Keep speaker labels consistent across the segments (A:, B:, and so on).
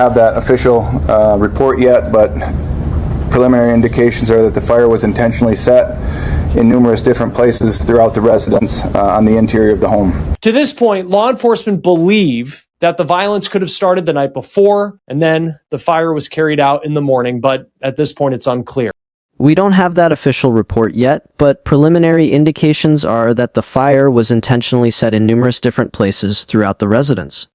A: have that official report yet, but preliminary indications are that the fire was intentionally set in numerous different places throughout the residence on the interior of the home.
B: To this point, law enforcement believe that the violence could have started the night before, and then the fire was carried out in the morning, but at this point it's unclear.
C: We don't have that official report yet, but preliminary indications are that the fire was intentionally set in numerous different places throughout the residence.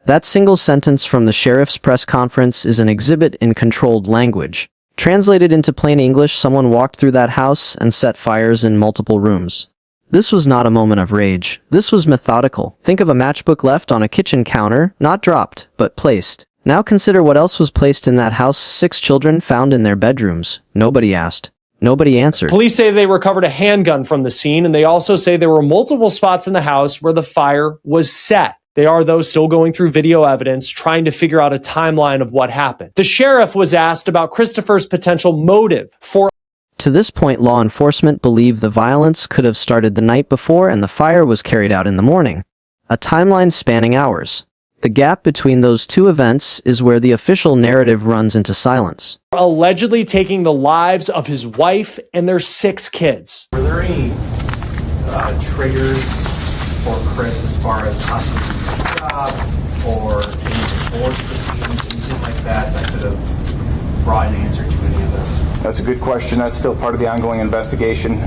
C: That single sentence from the sheriff's press conference is an exhibit in controlled language. Translated into plain English, someone walked through that house and set fires in multiple rooms. This was not a moment of rage. This was methodical. Think of a matchbook left on a kitchen counter, not dropped, but placed. Now consider what else was placed in that house. 6 children found in their bedrooms. Nobody asked. Nobody answered.
B: Police say they recovered a handgun from the scene, and they also say there were multiple spots in the house where the fire was set. They are, though, still going through video evidence, trying to figure out a timeline of what happened. The sheriff was asked about Christopher's potential motive for...
C: To this point, law enforcement believe the violence could have started the night before and the fire was carried out in the morning. A timeline spanning hours. The gap between those two events is where the official narrative runs into silence.
B: Allegedly taking the lives of his wife and their 6 kids.
D: Were there any triggers for Chris as far as hospital job or any divorce proceedings, anything like that that could have brought an answer to any of this?
A: That's a good question. That's still part of the ongoing investigation.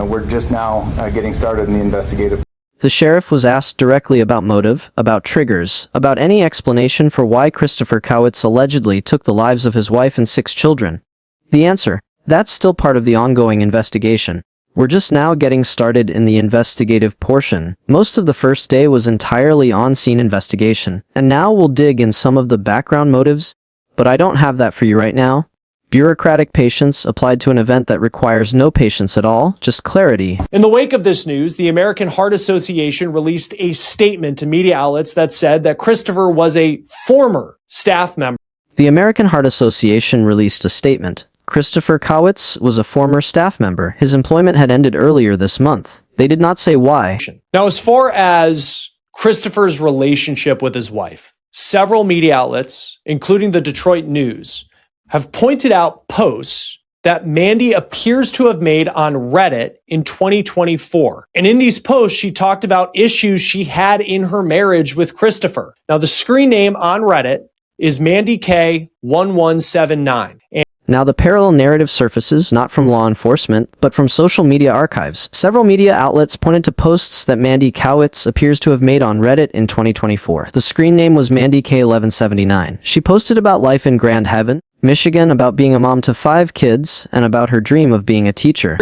A: We're just now getting started in the investigative.
C: The sheriff was asked directly about motive, about triggers, about any explanation for why Christopher Kowitz allegedly took the lives of his wife and 6 children. The answer: that's still part of the ongoing investigation. We're just now getting started in the investigative portion. Most of the first day was entirely on-scene investigation, and now we'll dig in some of the background motives, but I don't have that for you right now. Bureaucratic patience applied to an event that requires no patience at all, just clarity.
B: In the wake of this news, the American Heart Association released a statement to media outlets that said that Christopher was a former staff member.
C: The American Heart Association released a statement. Christopher Kowitz was a former staff member. His employment had ended earlier this month. They did not say why.
B: Now, as far as Christopher's relationship with his wife, several media outlets, including the Detroit News, have pointed out posts that Mandy appears to have made on Reddit in 2024. And in these posts, she talked about issues she had in her marriage with Christopher. Now, the screen name on Reddit is Mandy K1179.
C: Now the parallel narrative surfaces not from law enforcement, but from social media archives. Several media outlets pointed to posts that Mandy Kowitz appears to have made on Reddit in 2024. The screen name was Mandy K1179. She posted about life in Grand Haven, Michigan, about being a mom to 5 kids, and about her dream of being a teacher.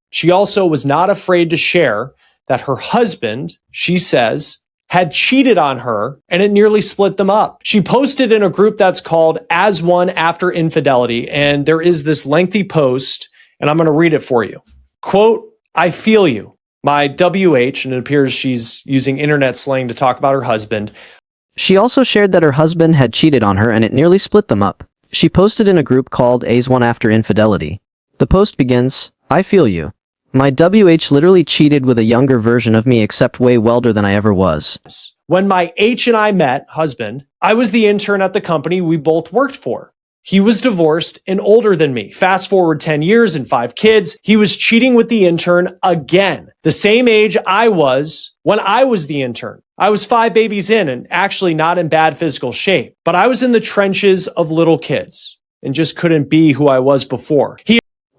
B: She also was not afraid to share that her husband, she says, had cheated on her, and it nearly split them up. She posted in a group that's called As One After Infidelity, and there is this lengthy post, and I'm going to read it for you. Quote, "I feel you. My WH," and it appears she's using internet slang to talk about her husband.
C: She also shared that her husband had cheated on her and it nearly split them up. She posted in a group called As One After Infidelity. The post begins, "I feel you. My WH literally cheated with a younger version of me, except way welder than I ever was."
B: When my H and I met, husband, I was the intern at the company we both worked for. He was divorced and older than me. Fast forward 10 years and 5 kids. He was cheating with the intern again. The same age I was when I was the intern. I was 5 babies in and actually not in bad physical shape, but I was in the trenches of little kids and just couldn't be who I was before.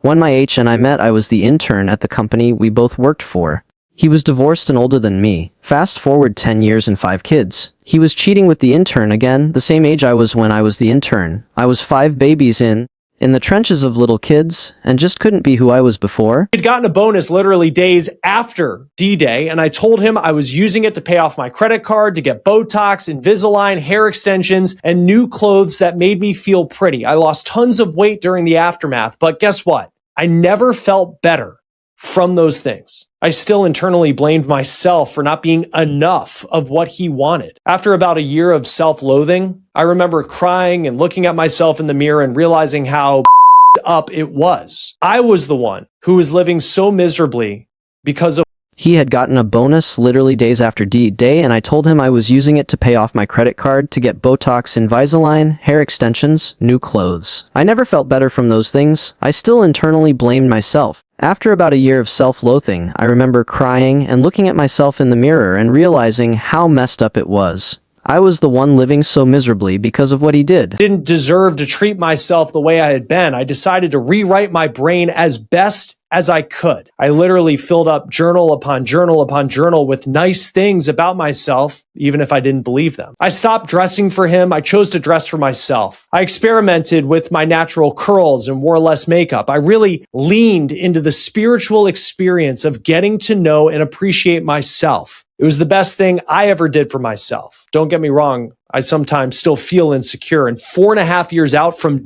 C: When my H and I met, I was the intern at the company we both worked for. He was divorced and older than me. Fast forward 10 years and 5 kids. He was cheating with the intern again, the same age I was when I was the intern. I was 5 babies in the trenches of little kids, and just couldn't be who I was before.
B: He'd gotten a bonus literally days after D-Day, and I told him I was using it to pay off my credit card, to get Botox, Invisalign, hair extensions, and new clothes that made me feel pretty. I lost tons of weight during the aftermath, but guess what? I never felt better from those things. I still internally blamed myself for not being enough of what he wanted. After about a year of self-loathing, I remember crying and looking at myself in the mirror and realizing how up it was. I was the one who was living so miserably because of...
C: He had gotten a bonus literally days after D-Day, and I told him I was using it to pay off my credit card, to get Botox, Invisalign, hair extensions, new clothes. I never felt better from those things. I still internally blamed myself. After about a year of self-loathing, I remember crying and looking at myself in the mirror and realizing how messed up it was. I was the one living so miserably because of what he did.
B: I didn't deserve to treat myself the way I had been. I decided to rewrite my brain as best as I could. I literally filled up journal upon journal upon journal with nice things about myself, even if I didn't believe them. I stopped dressing for him. I chose to dress for myself. I experimented with my natural curls and wore less makeup. I really leaned into the spiritual experience of getting to know and appreciate myself. It was the best thing I ever did for myself. Don't get me wrong, I sometimes still feel insecure. And 4.5 years out from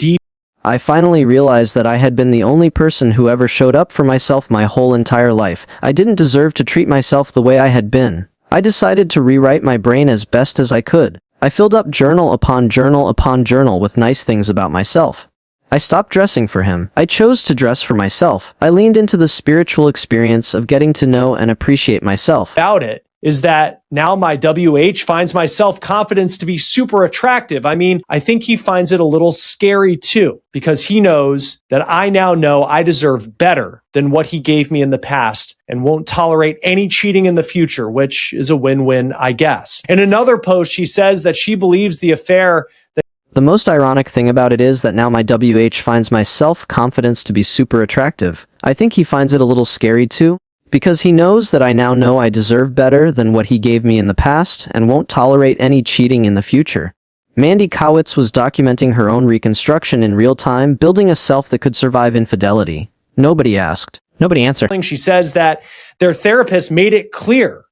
C: I finally realized that I had been the only person who ever showed up for myself my whole entire life. I didn't deserve to treat myself the way I had been. I decided to rewrite my brain as best as I could. I filled up journal upon journal upon journal with nice things about myself. I stopped dressing for him. I chose to dress for myself. I leaned into the spiritual experience of getting to know and appreciate myself.
B: about it is that now my WH finds my self-confidence to be super attractive. I mean, I think he finds it a little scary too, because he knows that I now know I deserve better than what he gave me in the past and won't tolerate any cheating in the future, which is a win-win, I guess. In another post, she says that she believes the affair that
C: The most ironic thing about it is that now my WH finds my self-confidence to be super attractive. I think he finds it a little scary too, because he knows that I now know I deserve better than what he gave me in the past and won't tolerate any cheating in the future. Mandy Kowitz was documenting her own reconstruction in real time, building a self that could survive infidelity. Nobody asked.
E: Nobody answered.
B: she says that their therapist made it clear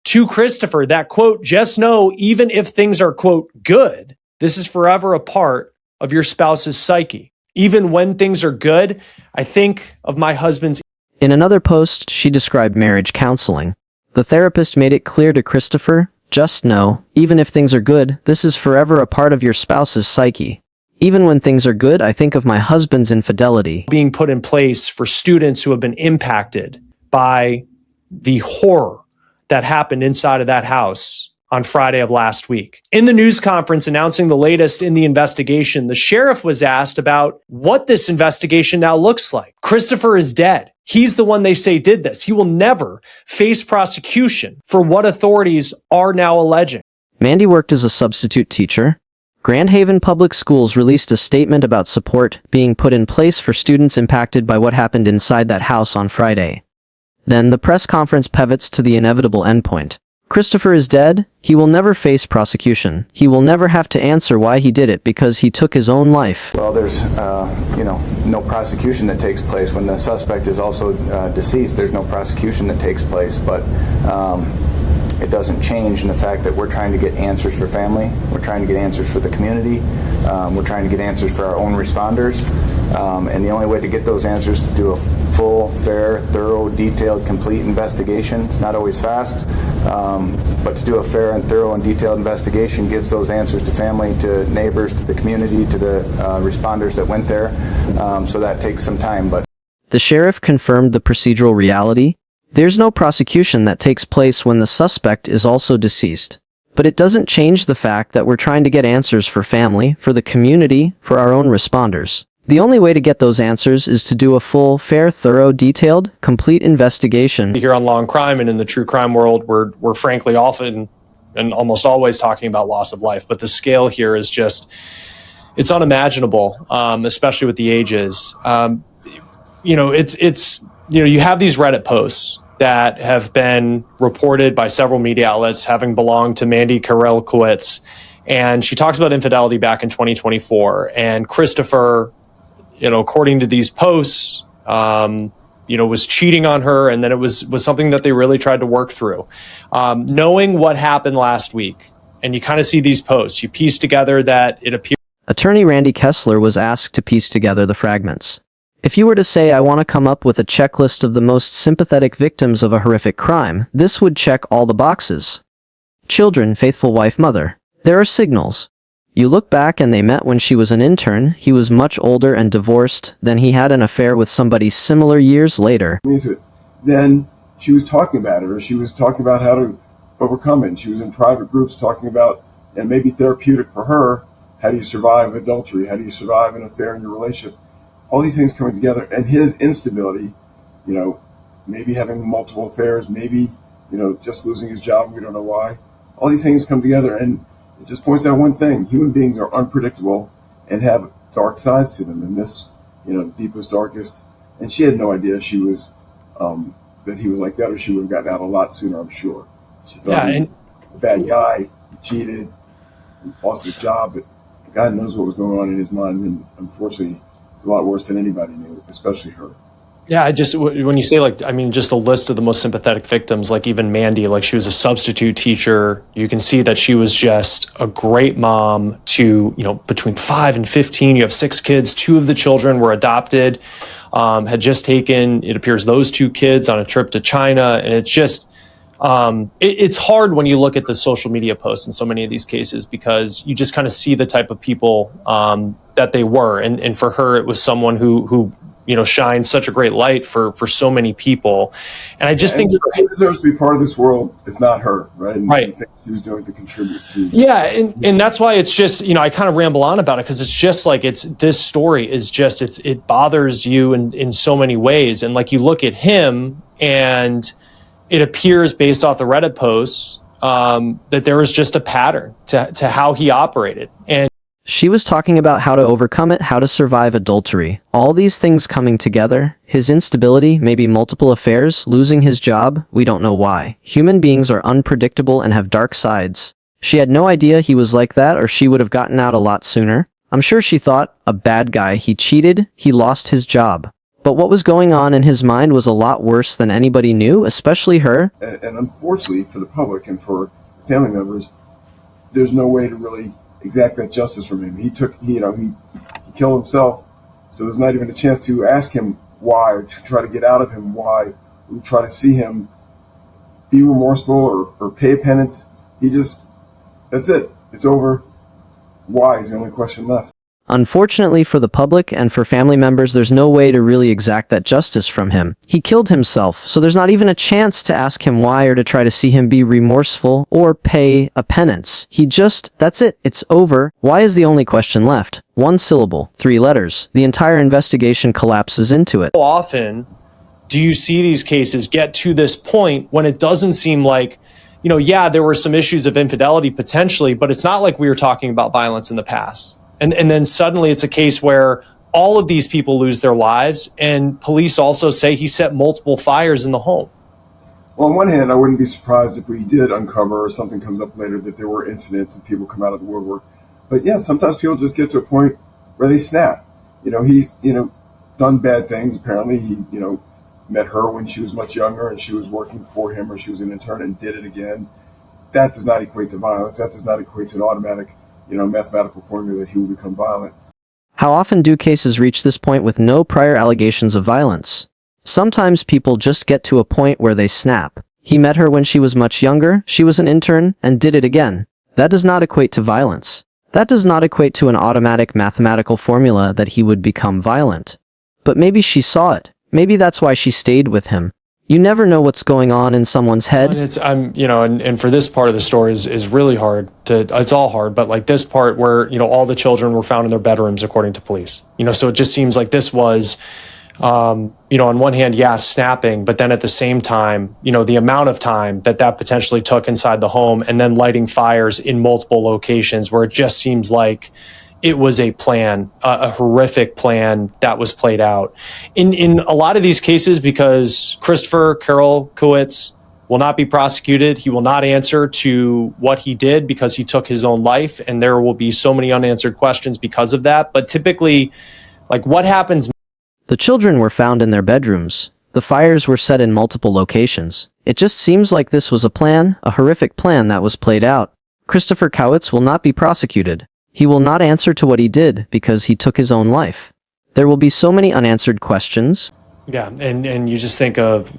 B: to Christopher that, quote, just know even if things are, quote, good, this is forever a part of your spouse's psyche. Even when things are good, I think of my husband's.
C: In another post, she described marriage counseling. The therapist made it clear to Christopher, just know, even if things are good, this is forever a part of your spouse's psyche. Even when things are good, I think of my husband's infidelity.
B: Being put in place for students who have been impacted by the horror that happened inside of that house on Friday of last week. In the news conference announcing the latest in the investigation, the sheriff was asked about what this investigation now looks like. Christopher is dead. He's the one they say did this. He will never face prosecution for what authorities are now alleging.
C: Mandy worked as a substitute teacher. Grand Haven Public Schools released a statement about support being put in place for students impacted by what happened inside that house on Friday. Then the press conference pivots to the inevitable endpoint. Christopher is dead. He will never face prosecution. He will never have to answer why he did it because he took his own life.
A: Well, there's, no prosecution that takes place. When the suspect is also deceased, there's no prosecution that takes place, but it doesn't change in the fact that we're trying to get answers for family, we're trying to get answers for the community, we're trying to get answers for our own responders, and the only way to get those answers is to do a full, fair, thorough, detailed, complete investigation. It's not always fast, but to do a fair and thorough and detailed investigation gives those answers to family, to neighbors, to the community, to the responders that went there, so that takes some time. But
C: the sheriff confirmed the procedural reality. There's no prosecution that takes place when the suspect is also deceased. But it doesn't change the fact that we're trying to get answers for family, for the community, for our own responders. The only way to get those answers is to do a full, fair, thorough, detailed, complete investigation.
B: Here on Law and Crime and in the true crime world, we're frankly often and almost always talking about loss of life. But the scale here is just, it's unimaginable, especially with the ages. You have these Reddit posts that have been reported by several media outlets having belonged to Mandy Kowitz. And she talks about infidelity back in 2024. And Christopher, according to these posts, was cheating on her. And then it was something that they really tried to work through. Knowing what happened last week, and you kind of see these posts, you piece together that it appears.
C: Attorney Randy Kessler was asked to piece together the fragments. If you were to say, I want to come up with a checklist of the most sympathetic victims of a horrific crime, this would check all the boxes. Children, faithful wife, mother. There are signals. You look back and they met when she was an intern, he was much older and divorced, then he had an affair with somebody similar years later.
F: Then
E: she was talking about it, or she was talking about how to overcome it. And she was in private groups talking about, and maybe therapeutic for her, how do you survive adultery? How do you survive an affair in your relationship? All these things coming together, and his instability, maybe having multiple affairs, maybe, just losing his job. We don't know why. All these things come together, and it just points out one thing: human beings are unpredictable and have dark sides to them. And this, deepest, darkest. And she had no idea she was, that he was like that, or she would have gotten out a lot sooner, I'm sure. She thought he was a bad guy. He cheated, lost his job, but God knows what was going on in his mind. And unfortunately, it's a lot worse than anybody knew, especially her.
B: Yeah, when you say just a list of the most sympathetic victims, like even Mandy, like she was a substitute teacher. You can see that she was just a great mom to, between 5 and 15, you have 6 kids. 2 of the children were adopted, had just taken, it appears, those 2 kids on a trip to China. And it's just, it's hard when you look at the social media posts in so many of these cases, because you just kind of see the type of people that they were. And for her, it was someone who shines such a great light for so many people. And I just think
E: he deserves to be part of this world, if not her, right? And
B: right.
E: Things she was doing to contribute to.
B: Yeah, and that's why it's just, I kind of ramble on about it, because it's just like this story is just, it bothers you in so many ways. And like you look at him, and it appears based off the Reddit posts that there was just a pattern to how he operated. And
C: she was talking about how to overcome it, how to survive adultery. All these things coming together, his instability, maybe multiple affairs, losing his job, we don't know why. Human beings are unpredictable and have dark sides. She had no idea he was like that, or she would have gotten out a lot sooner. I'm sure she thought, a bad guy, he cheated, he lost his job. But what was going on in his mind was a lot worse than anybody knew, especially her.
E: And unfortunately for the public and for family members, there's no way to really exact that justice from him. He killed himself, so there's not even a chance to ask him why, or to try to get out of him why. We try to see him be remorseful or pay a penance. That's it. It's over. Why is the only question left.
C: Unfortunately for the public and for family members, there's no way to really exact that justice from him. He killed himself, so there's not even a chance to ask him why or to try to see him be remorseful or pay a penance. That's it. It's over. Why is the only question left? 1 syllable, 3 letters. The entire investigation collapses into it.
B: how often do you see these cases get to this point when it doesn't seem like, there were some issues of infidelity potentially, but it's not like we were talking about violence in the past. And then suddenly it's a case where all of these people lose their lives, and police also say he set multiple fires in the home.
E: Well, on one hand, I wouldn't be surprised if we did uncover, or something comes up later, that there were incidents and people come out of the woodwork. But yeah, sometimes people just get to a point where they snap. He's, done bad things. Apparently he, met her when she was much younger and she was working for him, or she was an intern, and did it again. That does not equate to violence. That does not equate to an automatic mathematical formula that he will become violent.
C: How often do cases reach this point with no prior allegations of violence? Sometimes people just get to a point where they snap. He met her when she was much younger, she was an intern, and did it again. That does not equate to violence. That does not equate to an automatic mathematical formula that he would become violent. But maybe she saw it. Maybe that's why she stayed with him. You never know what's going on in someone's head.
B: And and for this part of the story is really hard it's all hard, but like this part where, all the children were found in their bedrooms, according to police, so it just seems like this was, on one hand, snapping, but then at the same time, the amount of time that potentially took inside the home, and then lighting fires in multiple locations, where it just seems like it was a plan, a horrific plan that was played out. In a lot of these cases, because Christopher Carroll Kowitz will not be prosecuted, he will not answer to what he did because he took his own life, and there will be so many unanswered questions because of that. But typically, like, what happens?
C: The children were found in their bedrooms. The fires were set in multiple locations. It just seems like this was a plan, a horrific plan that was played out. Christopher Kowitz will not be prosecuted. He will not answer to what he did because he took his own life. There will be so many unanswered questions.
B: Yeah, and you just think of,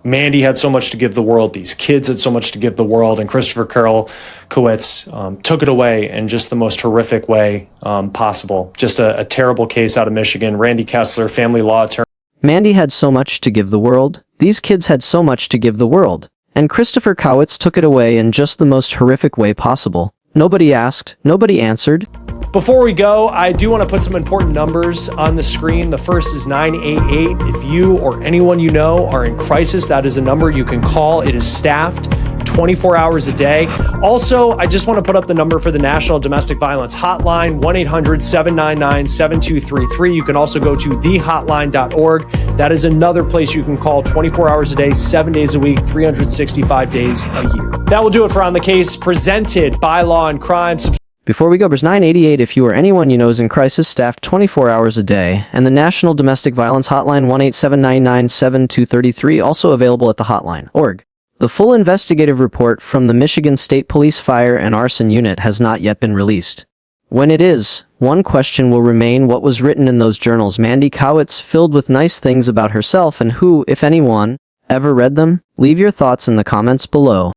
B: Mandy had so much to give the world, these kids had so much to give the world, and Christopher Carroll Kowitz took it away in just the most horrific way possible. Just a terrible case out of Michigan. Randy Kessler, family law attorney.
C: Mandy had so much to give the world. These kids had so much to give the world. And Christopher Kowitz took it away in just the most horrific way possible. Nobody asked, nobody answered.
B: Before we go, I do want to put some important numbers on the screen. The first is 988. If you or anyone you know are in crisis, that is a number you can call. It is staffed 24 hours a day. Also, I just want to put up the number for the National Domestic Violence Hotline, 1-800-799-7233. You can also go to thehotline.org. That is another place you can call 24 hours a day, 7 days a week, 365 days a year. That will do it for On the Case, presented by Law and Crime.
C: Before we go, there's 988 if you or anyone you know is in crisis, staffed 24 hours a day, and the National Domestic Violence Hotline, 1-877-999-7233, also available at the hotline.org. The full investigative report from the Michigan State Police Fire and Arson Unit has not yet been released. When it is, one question will remain: what was written in those journals Mandy Kowitz filled with nice things about herself, and who, if anyone, ever read them? Leave your thoughts in the comments below.